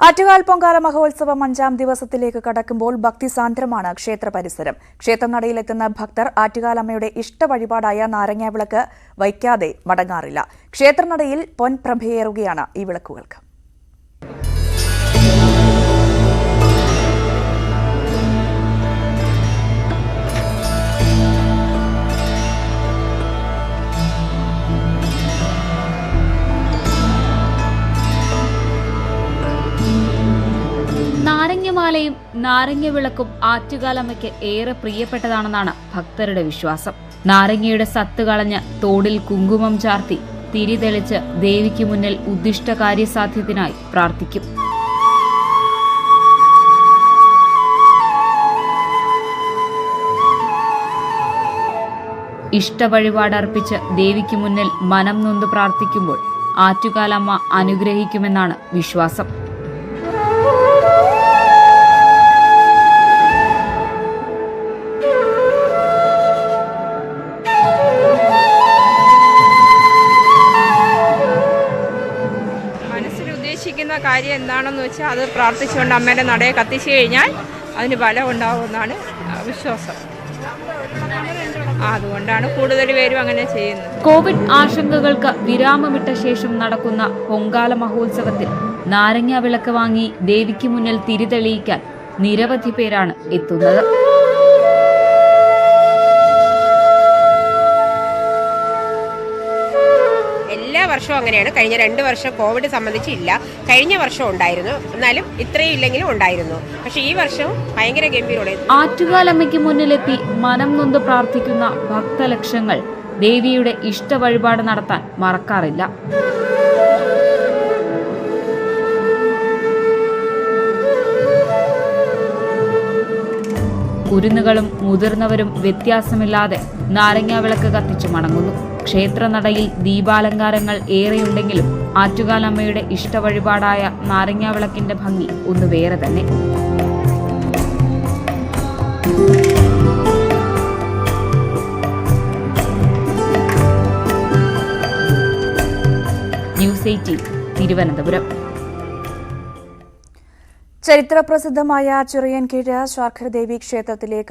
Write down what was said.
ആറ്റുകാൽ പൊങ്കാല മഹോത്സവം 5ാം ദിവസത്തിലേക്ക് കടക്കുമ്പോൾ ഭക്തിസാന്ദ്രമാണ് ക്ഷേത്ര പരിസരം. ക്ഷേത്രനടയിലെത്തുന്ന ഭക്തർ ആറ്റുകാലമ്മയുടെ ഇഷ്ടവഴിപാടായ നാരങ്ങാവിളക്ക് വയ്ക്കാതെ മടങ്ങാറില്ല. ക്ഷേത്രനടയിൽ പൊൻപ്രഭയേറുകയാണ് ഈ വിളക്കുകൾക്ക്. നാരങ്ങമാലയും നാരങ്ങവിളക്കും ആറ്റുകാലമ്മയ്ക്ക് ഏറെ പ്രിയപ്പെട്ടതാണെന്നാണ് ഭക്തരുടെ വിശ്വാസം. നാരങ്ങയുടെ സത്ത് കളഞ്ഞ് തോടിൽ കുങ്കുമം ചാർത്തി തിരി തെളിച്ച് ദേവിക്ക് മുന്നിൽ ഉദ്ദിഷ്ട കാര്യസാധ്യത്തിനായി പ്രാർത്ഥിക്കും. ഇഷ്ടവഴിപാടർപ്പിച്ച് ദേവിക്ക് മുന്നിൽ മനം നൊന്ത് പ്രാർത്ഥിക്കുമ്പോൾ ആറ്റുകാലമ്മ അനുഗ്രഹിക്കുമെന്നാണ് വിശ്വാസം. ഉദ്ദേശിക്കുന്ന കാര്യം എന്താണെന്ന് വെച്ചാൽ അത് പ്രാർത്ഥിച്ചുകൊണ്ട് അമ്മയുടെ നടയെ കത്തിച്ചു കഴിഞ്ഞാൽ അതിന് ഫലം ഉണ്ടാവുമെന്നാണ് വിശ്വാസം. അതുകൊണ്ടാണ് കൂടുതൽ പേരും അങ്ങനെ ചെയ്യുന്നത്. കോവിഡ് ആശങ്കകൾക്ക് വിരാമമിട്ട ശേഷം നടക്കുന്ന പൊങ്കാല മഹോത്സവത്തിൽ നാരങ്ങ വിളക്ക് വാങ്ങി ദേവിക്ക് മുന്നിൽ തിരിതെളിയിക്കാൻ നിരവധി പേരാണ് എത്തുന്നത്. എല്ലാ വർഷവും അങ്ങനെയാണ്. കഴിഞ്ഞ 2 വർഷം കോവിഡ് സംബന്ധിച്ചില്ല. കഴിഞ്ഞ വർഷം ഉണ്ടായിരുന്നു, എന്നാലും ഇത്രയും ഇല്ലെങ്കിലും ഉണ്ടായിരുന്നു. പക്ഷെ ഈ വർഷം ഭയങ്കര ഗംഭീരമാണ്. ആറ്റുകാലമ്മയ്ക്ക് മുന്നിലെത്തി മനം നൊന്ത് പ്രാർത്ഥിക്കുന്ന ഭക്തലക്ഷങ്ങൾ ദേവിയുടെ ഇഷ്ട വഴിപാട് നടത്താൻ മറക്കാറില്ല. കുരുന്നുകളും മുതിർന്നവരും വ്യത്യാസമില്ലാതെ നാരങ്ങാവിളക്ക് കത്തിച്ചു മടങ്ങുന്നു. ക്ഷേത്രനടയിൽ ദീപാലങ്കാരങ്ങൾ ഏറെയുണ്ടെങ്കിലും ആറ്റുകാലമ്മയുടെ ഇഷ്ടവഴിപാടായ നാരങ്ങാവിളക്കിന്റെ ഭംഗി ഒന്ന് വേറെ തന്നെ. ന്യൂസ് 18 തിരുവനന്തപുരം. ചരിത്രപ്രസിദ്ധമായ ചിറയൻകീഴ് ശാർഖരദേവി ക്ഷേത്രത്തിലേക്ക്